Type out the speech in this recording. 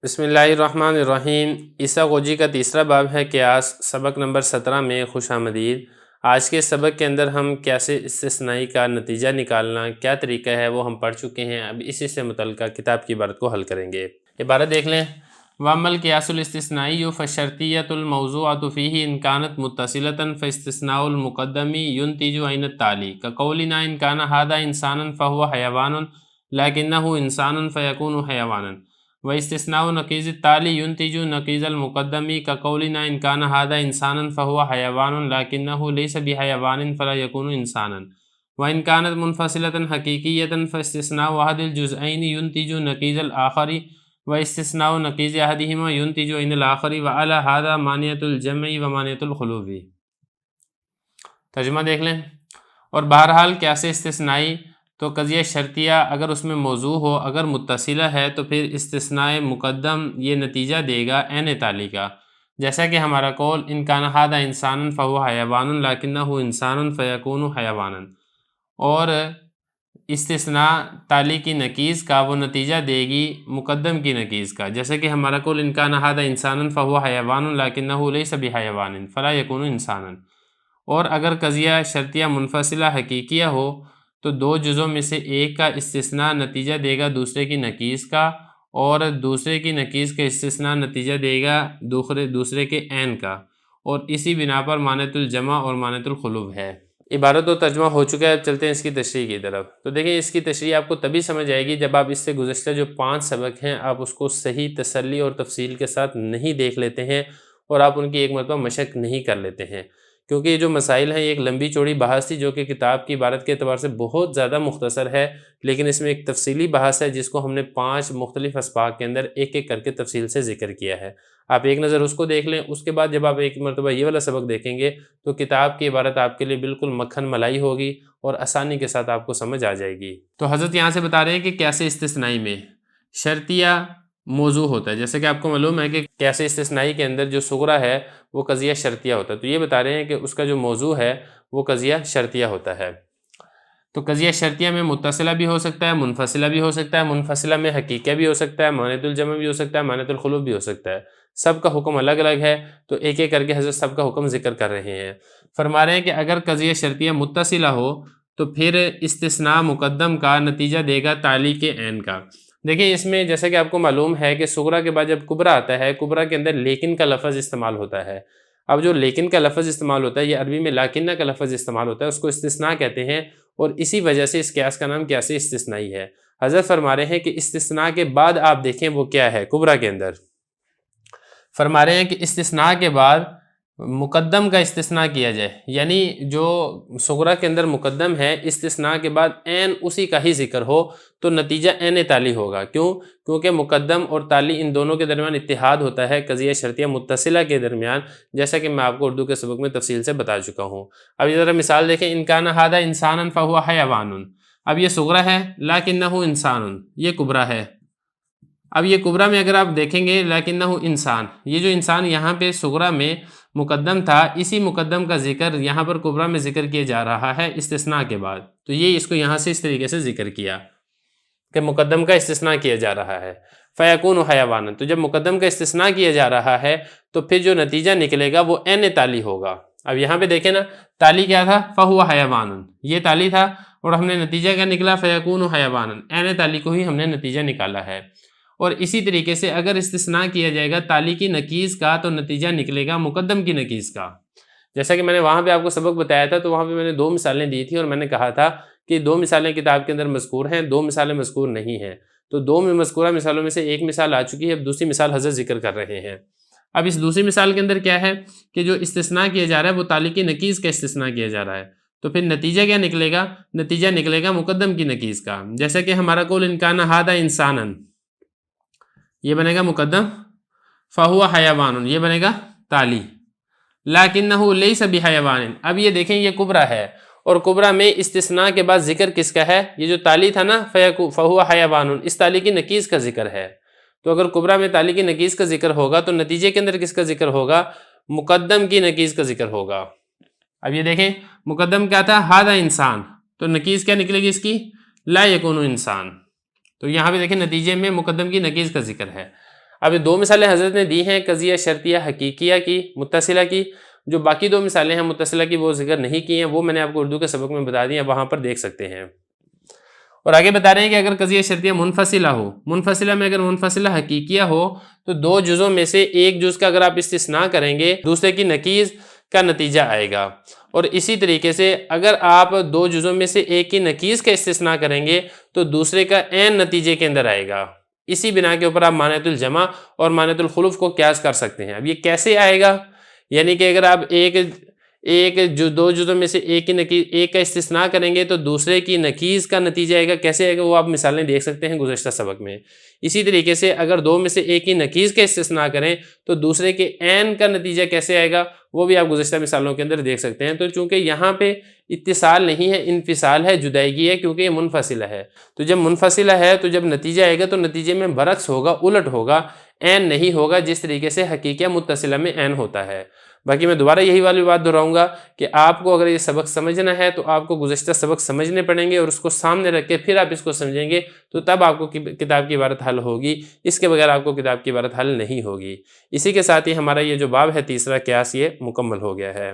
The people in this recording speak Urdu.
بسم اللہ الرحمن الرحیم۔ عیسیٰ غوجی کا تیسرا باب ہے قیاس، سبق نمبر 17 میں خوش آمدید۔ آج کے سبق کے اندر ہم قیاس استثنائی کا نتیجہ نکالنا کیا طریقہ ہے وہ ہم پڑھ چکے ہیں۔ اب اسی سے متعلقہ کتاب کی عبارت کو حل کریں گے۔ عبارت دیکھ لیں، وَأَمَّا الْقِيَاسُ الِاسْتِثْنَائِيُّ فَالشَّرْطِيَّةُ الْمَوْضُوعَةُ فِيهِ إِنْ كَانَتْ مُتَّصِلَةً فَاسْتِثْنَاءُ الْمُقَدَّمِ يُنْتِجُ عَيْنَ التَّالِي كَقَوْلِنَا إِنْ كَانَ هَذَا إِنْسَانًا فَهُوَ حَيَوَانٌ لَكِنَّهُ إِنْسَانٌ فَيَكُونُ حَيَوَانًا وَاسْتِثْنَاءُ نَقِيضِ التَّالِي يُنْتِجُ نَقِيضَ الْمُقَدَّمِ كَقَوْلِنَا إِنْ كَانَ هَذَا إِنْسَانًا فَهُوَ حَيَوَانٌ لَكِنَّهُ لَيْسَ بِحَيَوَانٍ فَلَا يَكُونُ إِنْسَانًا وَإِنْ كَانَتْ مُنْفَصِلَةً حَقِيقِيَّةً فَاسْتِثْنَاءُ أَحَدِ الْجُزْئَيْنِ يُنْتِجُ نَقِيضَ الْآخَرِ وَاسْتِثْنَاءُ نَقِيضِ أَحَدِهِمَا يُنْتِجُ عَيْنَ الْآخَرِ وَعَلَى هَذَا مَانِعَةُ الْجَمْعِ وَمَانِعَةُ الْخُلُوِّ۔ ترجمہ دیکھ لیں، اور بہرحال قیاس استثنائی تو قضیہ شرطیہ اگر اس میں موضوع ہو، اگر متصلہ ہے تو پھر استثناء مقدم یہ نتیجہ دے گا عین تالی کا، جیسا کہ ہمارا قول ان کان ھذا انسانا فہو حیوان لکنہ انسان فیکون حیوانا، اور استثناء تالی کی نقیض کا وہ نتیجہ دے گی مقدم کی نقیض کا، جیسا کہ ہمارا قول ان کان ھذا انسانا فہو حیوان لکنہ لیس بحیوان فلا یکون انسانا۔ اور اگر قضیہ شرطیہ منفصلہ حقیقیہ ہو تو دو جزوں میں سے ایک کا استثناء نتیجہ دے گا دوسرے کی نقیض کا، اور دوسرے کی نقیض کا استثناء نتیجہ دے گا دوسرے کے عین کا، اور اسی بنا پر مانعۃ الجمع اور مانعۃ الخلوف ہے۔ عبارت و ترجمہ ہو چکا ہے، اب چلتے ہیں اس کی تشریح کی طرف۔ تو دیکھیں، اس کی تشریح آپ کو تبھی سمجھ آئے گی جب آپ اس سے گزشتہ جو 5 سبق ہیں آپ اس کو صحیح تسلی اور تفصیل کے ساتھ نہیں دیکھ لیتے ہیں اور آپ ان کی ایک مرتبہ مشق نہیں کر لیتے ہیں، کیونکہ یہ جو مسائل ہیں ایک لمبی چوڑی بحث تھی جو کہ کتاب کی عبارت کے اعتبار سے بہت زیادہ مختصر ہے، لیکن اس میں ایک تفصیلی بحث ہے جس کو ہم نے 5 مختلف اسباق کے اندر ایک ایک کر کے تفصیل سے ذکر کیا ہے۔ آپ ایک نظر اس کو دیکھ لیں، اس کے بعد جب آپ ایک مرتبہ یہ والا سبق دیکھیں گے تو کتاب کی عبارت آپ کے لیے بالکل مکھن ملائی ہوگی اور آسانی کے ساتھ آپ کو سمجھ آ جائے گی۔ تو حضرت یہاں سے بتا رہے ہیں کہ قیاس استثنائی میں شرطیہ موضوع ہوتا ہے، جیسے کہ آپ کو معلوم ہے کہ قیاس استثنائی کے اندر جو صغرا ہے وہ قضیہ شرطیہ ہوتا ہے، تو یہ بتا رہے ہیں کہ اس کا جو موضوع ہے وہ قضیہ شرطیہ ہوتا ہے۔ تو قضیہ شرطیہ میں متصلہ بھی ہو سکتا ہے، منفصلہ بھی ہو سکتا ہے، منفصلہ میں حقیقیہ بھی ہو سکتا ہے، مانعۃ الجمع بھی ہو سکتا ہے، مانعۃ الخلوف بھی ہو سکتا ہے۔ سب کا حکم الگ الگ ہے، تو ایک ایک کر کے حضرت سب کا حکم ذکر کر رہے ہیں۔ فرما رہے ہیں کہ اگر قضیہ شرطیہ متصلہ ہو تو پھر استثناء مقدم کا نتیجہ دے گا تالی کے عین کا۔ دیکھیں، اس میں جیسا کہ آپ کو معلوم ہے کہ صغرا کے بعد جب کبرا آتا ہے، کبرا کے اندر لیکن کا لفظ استعمال ہوتا ہے۔ اب جو لیکن کا لفظ استعمال ہوتا ہے یہ عربی میں لاکنہ کا لفظ استعمال ہوتا ہے، اس کو استثناء کہتے ہیں، اور اسی وجہ سے اس قیاس کا نام قیاس استثنائی ہے۔ حضرت فرما رہے ہیں کہ استثناء کے بعد آپ دیکھیں وہ کیا ہے کبرا کے اندر۔ فرما رہے ہیں کہ استثناء کے بعد مقدم کا استثناء کیا جائے، یعنی جو صغرا کے اندر مقدم ہے استثناء کے بعد عین اسی کا ہی ذکر ہو تو نتیجہ عین تالی ہوگا۔ کیوں؟ کیونکہ مقدم اور تالی ان دونوں کے درمیان اتحاد ہوتا ہے قضیہ شرطیہ متصلہ کے درمیان، جیسا کہ میں آپ کو اردو کے سبق میں تفصیل سے بتا چکا ہوں۔ اب یہ ذرا مثال دیکھیں، ان کان ھذا انسانا فہو حیوان، اب یہ صغرا ہے، لکنہ انسان یہ کبرا ہے۔ اب یہ کبرا میں اگر آپ دیکھیں گے لکنہ انسان، یہ جو انسان یہاں پہ صغرا میں مقدم تھا، اسی مقدم کا ذکر یہاں پر کبرا میں ذکر کیا جا رہا ہے استثناء کے بعد، تو یہ اس کو یہاں سے اس طریقے سے ذکر کیا کہ مقدم کا استثناء کیا جا رہا ہے۔ فیکون حیوانا، تو جب مقدم کا استثناء کیا جا رہا ہے تو پھر جو نتیجہ نکلے گا وہ عین تالی ہوگا۔ اب یہاں پہ دیکھیں نا، تالی کیا تھا؟ فہو حیوان، یہ تالی تھا، اور ہم نے نتیجہ کیا نکلا؟ فیکون حیوانا، عین تالی کو ہی ہم نے نتیجہ نکالا ہے۔ اور اسی طریقے سے اگر استثناء کیا جائے گا تالی کی نقیض کا تو نتیجہ نکلے گا مقدم کی نقیض کا۔ جیسا کہ میں نے وہاں پہ آپ کو سبق بتایا تھا تو وہاں پہ میں نے 2 مثالیں دی تھی، اور میں نے کہا تھا کہ 2 مثالیں کتاب کے اندر مذکور ہیں، 2 مثالیں مذکور نہیں ہیں۔ تو 2 میں مذکورہ مثالوں میں سے ایک مثال آ چکی ہے، اب دوسری مثال حضرت ذکر کر رہے ہیں۔ اب اس دوسری مثال کے اندر کیا ہے کہ جو استثناء کیا جا رہا ہے وہ تالی کی نقیض کا استثناء کیا جا رہا ہے، تو پھر نتیجہ کیا نکلے گا؟ نتیجہ نکلے گا مقدم کی نقیض کا، جیسا کہ ہمارا قول ان کان ھذا انسانا، یہ بنے گا مقدم، فہو حیوان یہ بنے گا تالی، لکنہ لیس بحیوان، اب یہ دیکھیں یہ کبرا ہے، اور کبرا میں استثناء کے بعد ذکر کس کا ہے؟ یہ جو تالی تھا نا فہو حیوان، اس تالی کی نقیض کا ذکر ہے۔ تو اگر کبرا میں تالی کی نقیض کا ذکر ہوگا تو نتیجے کے اندر کس کا ذکر ہوگا؟ مقدم کی نقیض کا ذکر ہوگا۔ اب یہ دیکھیں مقدم کیا تھا؟ ھذا انسان، تو نقیض کیا نکلے گی اس کی؟ لا یکون انسان، تو یہاں پہ دیکھیں نتیجے میں مقدم کی نقیض کا ذکر ہے۔ اب یہ 2 مثالیں حضرت نے دی ہیں قضیہ شرطیہ حقیقیہ کی، متصلہ کی. جو باقی 2 مثالیں ہیں متصلہ کی وہ ذکر نہیں کی ہیں، وہ میں نے آپ کو اردو کے سبق میں بتا دی ہیں، وہاں پر دیکھ سکتے ہیں. اور آگے بتا رہے ہیں کہ اگر قضیہ شرطیہ منفصلہ ہو، منفصلہ میں اگر منفصلہ حقیقیہ ہو تو 2 جزوں میں سے ایک جز کا اگر آپ استثناء کریں گے دوسرے کی نقیض کا نتیجہ آئے گا. اور اسی طریقے سے اگر آپ 2 جزوں میں سے ایک کی نقیض کا استثناء کریں گے تو دوسرے کا عین نتیجے کے اندر آئے گا. اسی بنا کے اوپر آپ مانعۃ الجمع اور مانعۃ الخلف کو قیاس کر سکتے ہیں. اب یہ کیسے آئے گا؟ یعنی کہ اگر آپ جو 2 جزوں میں سے ایک کا استثناء کریں گے تو دوسرے کی نقیض کا نتیجہ آئے گا. کیسے آئے گا وہ آپ مثالیں دیکھ سکتے ہیں گزشتہ سبق میں. اسی طریقے سے اگر 2 میں سے ایک کی نقیض کا استثناء کریں تو دوسرے کے عین کا نتیجہ کیسے آئے گا وہ بھی آپ گزشتہ مثالوں کے اندر دیکھ سکتے ہیں. تو چونکہ یہاں پہ اتصال نہیں ہے، انفصال ہے، جدائیگی ہے، کیونکہ یہ منفصلہ ہے. تو جب منفصلہ ہے تو جب نتیجہ آئے گا تو نتیجے میں برعکس ہوگا، الٹ ہوگا، عین نہیں ہوگا جس طریقے سے حقیقیہ متصلہ میں عین ہوتا ہے. باقی میں دوبارہ یہی والی بات دہراؤں گا کہ آپ کو اگر یہ سبق سمجھنا ہے تو آپ کو گزشتہ سبق سمجھنے پڑیں گے اور اس کو سامنے رکھ کے پھر آپ اس کو سمجھیں گے تو تب آپ کو کتاب کی عبارت حل ہوگی. اس کے بغیر آپ کو کتاب کی عبارت حل نہیں ہوگی. اسی کے ساتھ ہی ہمارا یہ جو باب ہے تیسرا قیاس یہ مکمل ہو گیا ہے.